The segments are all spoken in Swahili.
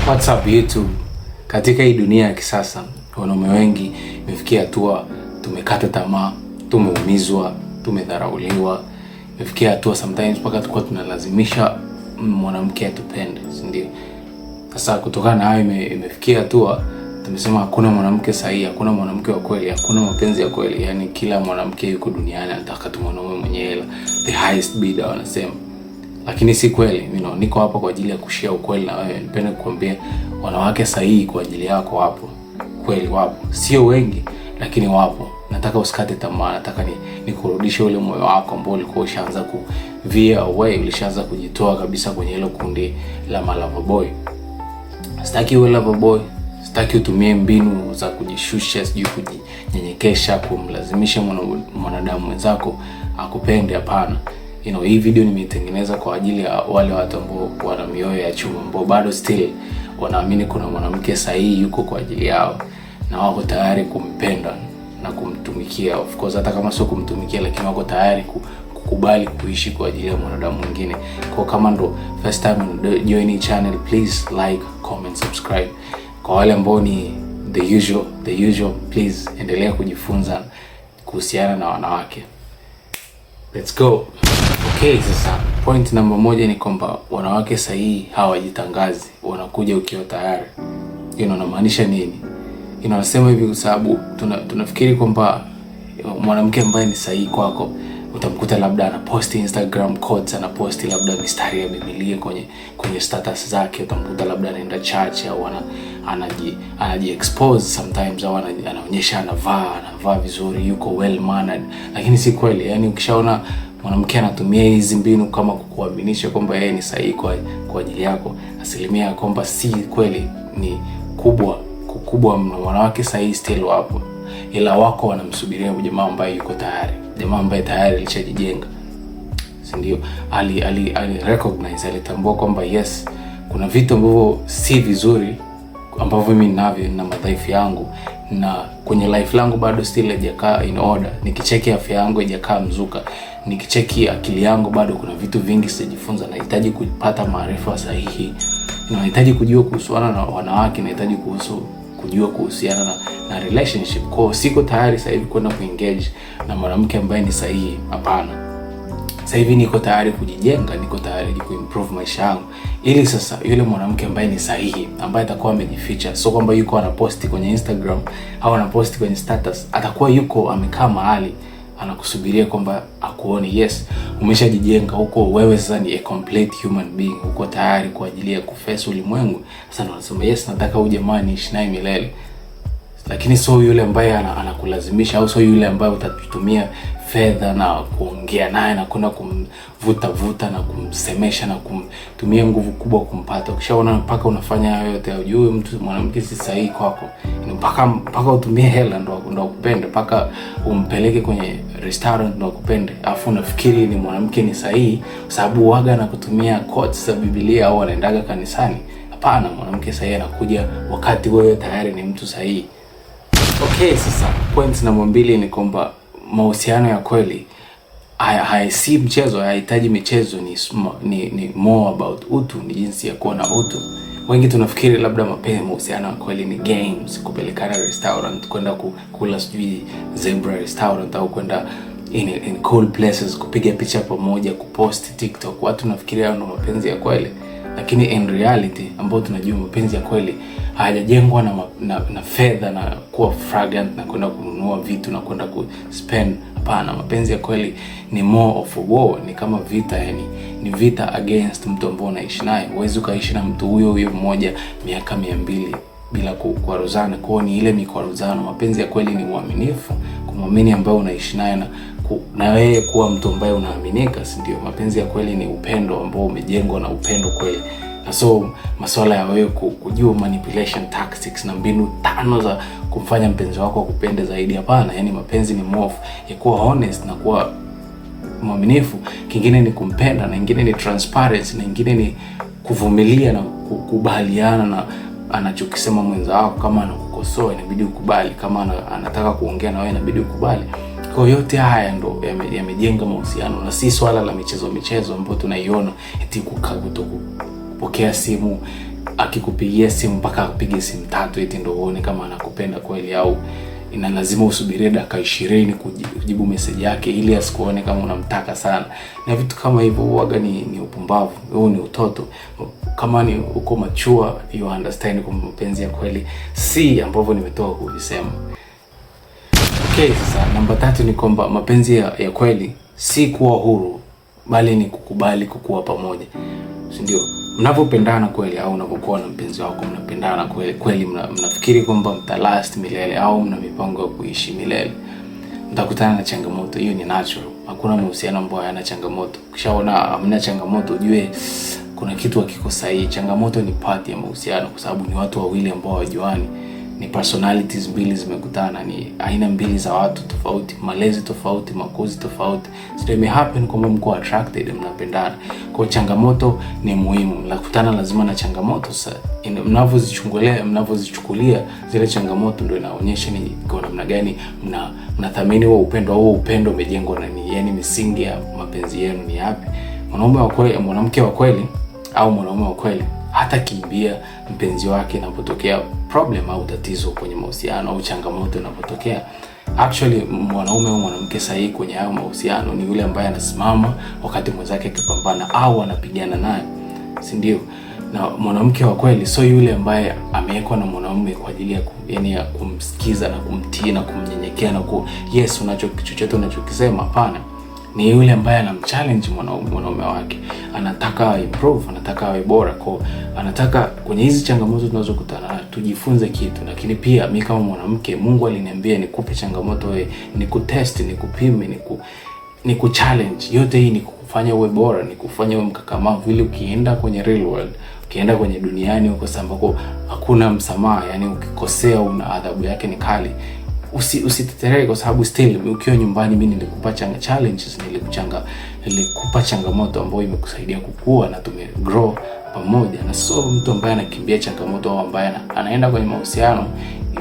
What's up YouTube? Katika hii dunia ya kisasa, wanaume wengi imefikia hatua tumekata tamaa, tumeumizwa, tumedharauliwa. Imefikia hatua sometimes mpaka tukua tunalazimisha mwanamke atupende, si ndio? Sasa kutokana na hayo imefikia hatua tumesema hakuna mwanamke sahihi, hakuna mwanamke wa kweli, hakuna mapenzi ya kweli. Yaani kila mwanamke yuko duniani anataka tu mwanaume mwenye hela, the highest bidder wanasema. Lakini si kweli. Niko hapa kwa ajili ya kushare ukweli na wewe. Nipende kukuambia wanawake sahihi kwa ajili yako wapo. Kweli wapo. Sio wengi lakini wapo. Nataka usikate tamaa. Nataka nikurudishe ule moyo wako ambao ulikuwa ushaanza veer away, ulishaanza kujitoa kabisa kwenye hilo kundi la lover boy. Sitaki uwe lover boy. Sitaki utumie mbinu za kujishusha, sijui kujinyenyekesha, kumlazimisha mwanadamu mwenzako akupende. Hapana. Hii video nimeitengeneza kwa ajili ya wale watu ambao wana mioyo ya chuma, ambao bado still wanaamini kuna mwanamke sahihi yuko kwa ajili yao na wako tayari kumpenda na kumtumikia. Of course hata kama sio kumtumikia, lakini wako tayari kukubali kuishi kwa ajili ya mwanadamu mwingine. Kwa kama ndo first time join channel, please like, comment, subscribe. Kwa wale ambao ni the usual, please endelea kujifunza kuhusiana na wanawake. Let's go. Okay, sasa point number 1 ni kwamba wanawake sahihi hawajitangazi, wanakuja ukiwa tayari. Inamaanisha nini? Nasema hivi kwa sababu tunafikiri kwamba mwanamke ambaye ni sahihi kwako utamkuta labda anapost Instagram quotes, anapost labda mistari ya Biblia kwenye status zake, utamkuta labda anaenda church au anaji expose sometimes, au anaonyesha anavaa vizuri, yuko well mannered. Lakini si kweli. Yaani ukishaona mwanamke anatumia hizi mbinu kama kukuaminisha kwamba yeye ni sahihi kwa ajili yako, asilimia kwamba si kweli ni kubwa mno. Wanawake sahihi still wapo, ila wako wanamsubiria jamaa ambaye yuko tayari, jamaa ambaye tayari alishajijenga, si ndio? Ali recognize, alitambua kwamba yes, kuna vitu ambavyo si vizuri ambavyo mimi ninavyo na madhaifu yangu, na kwenye life langu bado still haijakaa in order. Nikicheki afya yangu haijakaa mzuka, nikicheki akili yangu bado kuna vitu vingi sijifunza. Nahitaji kupata maarifa sahihi, nahitaji kujua kuhusiana na wanawake, nahitaji kujua kuhusiana na relationship. Kwa siko tayari sasa hivi kwenda kuengage na mwanamke ambaye ni sahihi. Hapana. Sasa hivi niko tayari kujijenga, niko tayari kuimprove maisha yangu, ili sasa yule mwanamke ambaye ni sahihi, ambaye atakuwa amejificha, sio kwamba yuko anaposti kwenye Instagram au anaposti kwenye status, atakuwa yuko amekaa mahali anakusubiria kwamba akuone. Yes, umeshajijenga huko wewe, sasa ni a complete human being, uko tayari kwa ajili ya kuface ulimwengu. Sasa unasema yes, nataka huyu jamaa niishi naye milele. Lakini sio yule ambaye anakulazimisha, au sio yule ambaye utatumia fedha na kuongea naye na kwenda kumvuta na kumsemesha na kumtumia nguvu kubwa kumpata. Ukishaona mpaka unafanya hayo yote, ujue mtu mwanamke si sahihi kwako. Mpaka utumie hela ndo akupende, mpaka umpeleke kwenye restaurant ndo akupende. Afu unafikiri ni mwanamke ni sahihi sababu waga na kutumia quotes za Biblia au anaendaga kanisani. Hapana, mwanamke sahihi anakuja wakati wewe tayari ni mtu sahihi. Okay, sasa point number 2 ni kwamba mahusiano ya kweli si mchezo, hayahitaji michezo, ni more about utu, ni jinsi ya kuwa na utu. Wengi tunafikiri labda mahusiano ya kweli ni games, kupelekana restaurant, kwenda kula sijui Zebra restaurant, au kwenda in cool places, kupiga picha pamoja, kupost TikTok. Watu nafikiria ndo mapenzi ya kweli. Lakini in reality ambao tunajua mapenzi ya kweli hayajengwa na fedha na kuwa fragrant na kwenda kununua vitu na kwenda kuspend. Hapana, mapenzi ya kweli ni more of a war, ni kama vita. Yani ni vita against mtu ambaye unaishi naye. Huwezi ukaishi na mtu huyo mmoja miaka 200 bila kukwaruzana. Kwa ni ile mikwaruzano. Mapenzi ya kweli ni uaminifu, kumwamini ambaye unaishi naye na wewe kuwa mtu ambaye unaaminika, si ndio? Mapenzi ya kweli ni upendo ambao umejengwa na upendo kweli. Na so masuala ya wewe kujua manipulation tactics na mbinu 5 za kumfanya mpenzi wako akupende zaidi, hapana. Yani mapenzi ni more ya kuwa honest na kuwa mwaminifu. Kingine ni kumpenda, na kingine ni transparency, na kingine ni kuvumilia na kukubaliana na anachokisema mwenzako. Kama anakukosoa inabidi ukubali, kama anataka kuongea na wewe inabidi ukubali. Kwa yote haya ndo yamejenga mahusiano, na si swala la michezo ambayo tunaiona eti kupokea simu akikupigia simu mpaka apige simu 3 eti ndio uone kama anakupenda kweli, au ina lazima usubirie dakika 20 kujibu message yake ili asikuone kama unamtaka sana. Na vitu kama hivyo huaga ni upumbavu, huo ni utoto. Kama ni uko mature, you understand kwamba mapenzi ya kweli si ambavyo nimetoka kuvisema. Okay, sasa namba 3 ni kwamba mapenzi ya kweli si kuwa huru, bali ni kukubali kukuwa pamoja. Si ndio? Mnapopendana kweli au unapokuwa na mpenzi wako mnapendana kweli, mnafikiri kwamba mtalast milele au mna mipango ya kuishi milele. Mtakutana na changamoto, hiyo ni natural. Hakuna mahusiano ambayo hayana changamoto. Ukishaona hamna changamoto, ujue kuna kitu hakiko sahihi. Changamoto ni part ya mahusiano, kwa sababu ni watu wawili ambao hawajuani. Ni personalities mbili zimekutana, ni aina mbili za watu tofauti, malezi tofauti, makozi tofauti. So it may happen kwamba mko attracted, mnapendana. Kwa changamoto ni muhimu. Mnakutana lazima na changamoto. Sasa mnavyozichukulia zile changamoto ndio inaonyesha ni kwa namna gani mnathamini huo upendo, au upendo umejengwa na nini, yani misingi ya mapenzi yenu ni yapi. Mwanaume wa kweli, mwanamke wa kweli au mwanaume wa kweli hata kimbia mpenzi wake inapotokea problem au tatizo kwenye mahusiano au changamoto inapotokea. Actually mwanaume au mwanamke sahihi kwenye hayo mahusiano ni yule ambaye anasimama wakati mwenzake akipambana au anapigana naye, si ndio? Na mwanamke wa kweli sio yule ambaye amewekwa na mwanaume kwa ajili ya kumsikiza na kumtii na kumnyenyekea na yes chochote unachokisema. Hapana. Ni yule ambaye anamchallenge mwanaume wake, anataka improve, anataka awe bora, kwa anataka kwenye hizi changamoto tunazokutana nazo tujifunze kitu. Lakini pia mimi kama mwanamke, Mungu aliniambia nikupe changamoto wewe, nikutest, nikupime, nikuchallenge. Yote hii ni kufanya uwe bora, ni kufanya uwe mkakamavu, ili ukienda kwenye real world, ukienda kwenye duniani huko ambako hakuna msamaha, yani ukikosea una adhabu yake ni kali, usitetereke, kwa sababu still ukiwa nyumbani mimi nilikupa challenges, nilikupa changamoto ambayo imekusaidia kukua na tumegrow pamoja. Na sio mtu ambaye anakimbia changamoto au ambaye anaenda kwenye mahusiano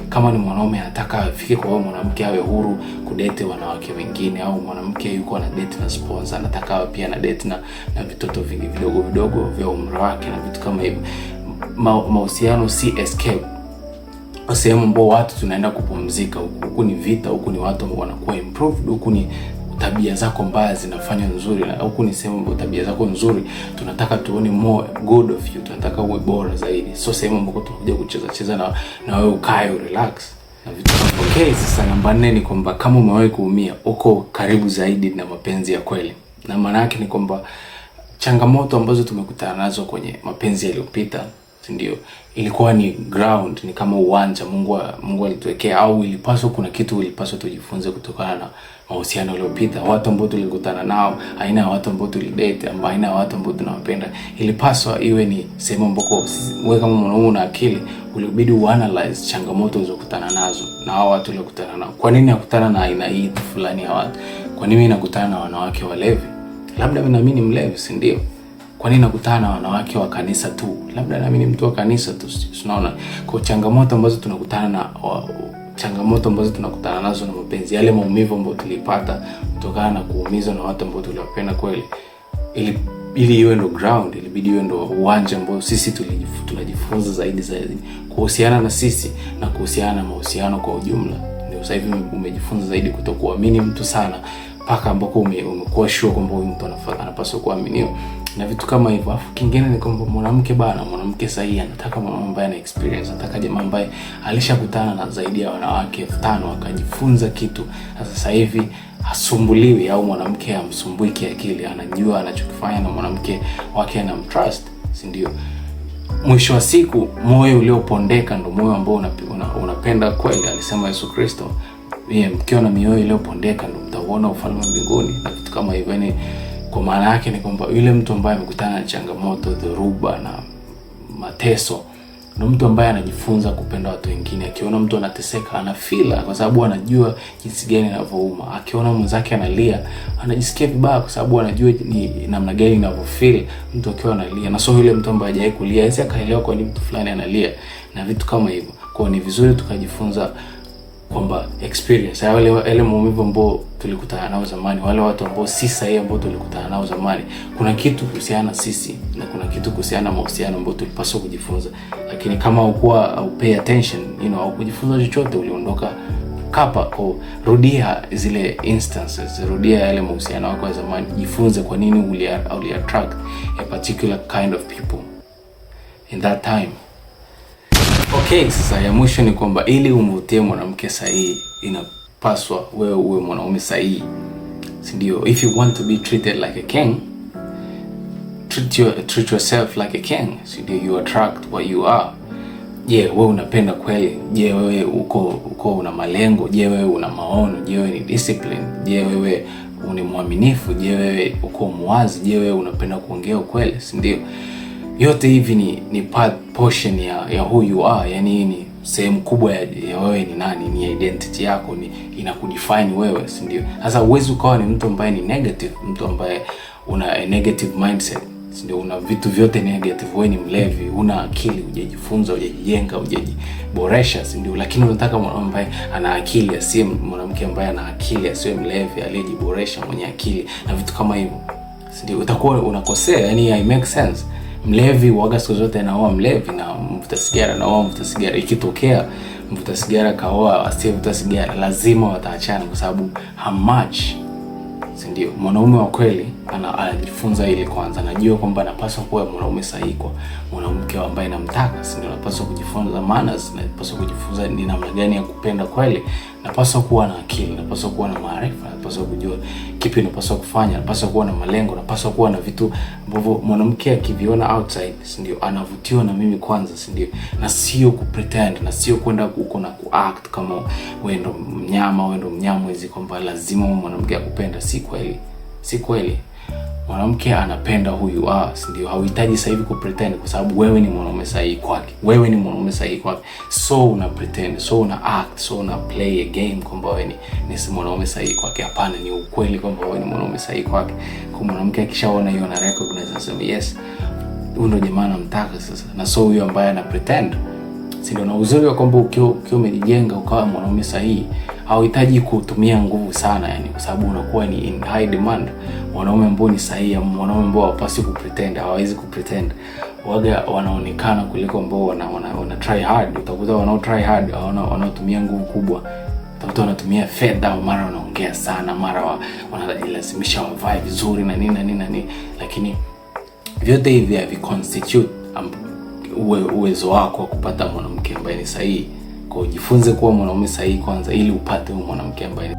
kama ni mwanaume anataka afike kwa mwanamke awe huru kudate wanawake wengine, au mwanamke yuko na date na sponsor anataka pia na date na vitoto vingi vidogo vya umri wake na vitu kama hivyo. Mahusiano si escape, sehemu ambao watu tunaenda kupumzika. Huku ni vita, huku ni watu ambao wanakuwa improved, huku ni tabia zako mbaya zinafanywa nzuri, na huku ni sehemu ambapo tabia zako nzuri tunataka tuone more good of you, tunataka uwe bora zaidi. So sehemu ambapo tunakuja kucheza na wewe ukae relax na vitu. Okay, sasa namba 4 ni kwamba kama umewahi kuumia, uko karibu zaidi na mapenzi ya kweli. Na maana yake ni kwamba changamoto ambazo tumekutana nazo kwenye mapenzi yaliyopita, ndio ilikuwa ni ground, ni kama uwanja Mungu alituwekea, au kuna kitu ilipaswa tujifunze kutokana na mahusiano yaliyopita. Watu ambao tulikutana nao, aina ya watu ambao tulidate, aina ya watu ambao tunawapenda, ilipaswa iwe ni sehemu ambako wewe kama mwanaume na akili ulibidi uanalyze changamoto ulizokutana nazo na hao watu uliokutana nao. Kwa nini nakutana na aina hii fulani ya watu? Kwa nini nakutana na wanawake walevi? Labda mimi naamini mlevi, si ndio? Kwa nini nakutana na wanawake wa kanisa tu? Labda na mimi ni mtu wa kanisa tu. Unaona, kwa changamoto ambazo tunakutana nazo na mapenzi, yale maumivu ambayo tulipata kutokana na kuumizwa na watu ambao tuliwapenda kweli, ili iwe ndo ground, ilibidi iwe ndo uwanja ambao sisi tunajifunza zaidi kuhusiana na sisi na kuhusiana na mahusiano kwa ujumla. Ndio sasa hivi umejifunza zaidi kutokuamini mtu sana, paka ambako umekuwa sure kwamba huyu mtu anapaswa kuaminiwa na vitu kama hivyo. Afu kingine ni kwamba mwanamke sahihi anataka mwanaume ambaye ana experience, anataka jamaa ambaye alishakutana na zaidi ya wanawake 5 akajifunza kitu. Sasa hivi hasumbuliwi, au mwanamke hamsumbui kiakili, anajua anachokifanya na mwanamke wake anamtrust, si ndio? Mwisho wa siku moyo uliopondeka ndio moyo ambao unapenda kweli, alisema Yesu Kristo. Mkiwa na mioyo iliyopondeka ndio mtaona ufalme wa mbinguni na vitu kama hivyo. Yani kwa maana yake ni kwamba yule mtu ambaye amekutana na changamoto, dhoruba na mateso, ndio mtu ambaye anajifunza kupenda watu wengine. Akiona mtu anateseka anafeel, kwa sababu anajua jinsi gani inavyouma. Akiona mwenzake analia anajisikia vibaya, kwa sababu anajua ni namna gani inavyofeel mtu akiwa analia. Na sio yule mtu ambaye hajawahi kulia yeye akaelewa kwa nini mtu fulani analia na vitu kama hivyo. Kwa ni vizuri tukajifunza kwamba experience wale maumivu ambao tulikutana nao zamani, wale watu ambao si sahihi ambao tulikutana nao zamani, kuna kitu kuhusiana sisi na kuna kitu kuhusiana mahusiano ambao tulipaswa kujifunza. Lakini kama hukua au pay attention, au kujifunza chochote, uliondoka kapa. Rudia zile instances, rudia yale mahusiano yako ya zamani, jifunze kwa nini uli attract a particular kind of people in that time. Okay, sasa ya mwisho ni kwamba ili umvutie mwanamke sahihi, inapaswa wewe uwe mwanaume sahihi, si ndio? If you want to be treated like a king, treat yourself like a king, si ndio? You attract what you are. Je, wewe unapenda kweli? Je, wewe uko una malengo? Je, wewe una maono? Je, wewe ni discipline? Je, wewe ni mwaminifu? Je, wewe uko mwazi? Je, wewe unapenda kuongea ukweli, si ndio? Yote hivi ni portion ya who you are, yani ni sehemu kubwa ya wewe ni nani, ni identity yako, ni inakudefine wewe, si ndio? Sasa uwezo ukawa ni mtu ambaye ni negative, mtu ambaye una a negative mindset, si ndio? Una vitu vyote negative, wewe ni mlevi, una akili, hujajifunza, hujajijenga, hujajiboresha, si ndio? Lakini unataka mwanamke ambaye ana akili, asiye mwanamke ambaye ana akili, asiye mlevi, aliyejiboresha, mwenye akili na vitu kama hivyo, si ndio? Utakuwa unakosea, yani I make sense. Mlevi waga siku zote anaoa mlevi, na mvuta sigara anaoa mvuta sigara. Ikitokea mvuta sigara kaoa asiyevuta sigara, lazima wataachana kwa sababu hamatch, si ndio? Mwanaume wa kweli anajifunza ile kwanza, anajua kwamba anapaswa kuwa mwanaume sahihi kwa mwanamke ambaye anamtaka, si ndio? Anapaswa kujifunza manners, anapaswa kujifunza ni namna gani ya kupenda kweli, anapaswa kuwa na akili, anapaswa kuwa na maarifa, anapaswa kujua kipi anapaswa kufanya, anapaswa kuwa na malengo, anapaswa kuwa na vitu ambavyo mwanamke akiviona outside, si ndio, anavutiwa na mimi kwanza, si ndio? Na sio kupretend, na sio kwenda huko na kuact kama wewe ndo mnyama, wewe ndo mnyamwezi, kwamba lazima mwanamke akupenda. Si kweli, si kweli. Mwanamke anapenda huyu si ndio? Hauhitaji sasa hivi kupretend, kwa sababu wewe ni mwanaume sahihi kwake. Wewe ni mwanaume sahihi kwake. So una pretend, so una act, so una play a game kwamba wewe ni mwanaume sahihi kwake. Hapana, ni ukweli kwamba wewe ni mwanaume sahihi kwake. Kwa mwanamke akishaona hiyo na recognize, sema yes, huyo ndo jamaa anamtaka sasa. Na so huyo ambaye ana pretend, si ndio? Na uzuri wa kwamba ukiwa umejijenga ukawa mwanaume sahihi, hauhitaji kutumia nguvu sana, yani kwa sababu unakuwa ni in high demand. Wanaume ambao ni sahihi, wanaume ambao hawapaswi kupretend, hawawezi kupretend, waga wanaonekana kuliko ambao wana try hard. Utakuta wanao try hard, wanaotumia nguvu kubwa, utakuta wanatumia fedha, mara wanaongea sana, mara wanalazimisha wavae vizuri na nini, lakini vyote hivi haviconstitute uwezo wako wa kupata mwanamke ambaye ni sahihi. Kwa jifunze kuwa mwanaume sahihi kwanza, ili upate mwanamke ambaye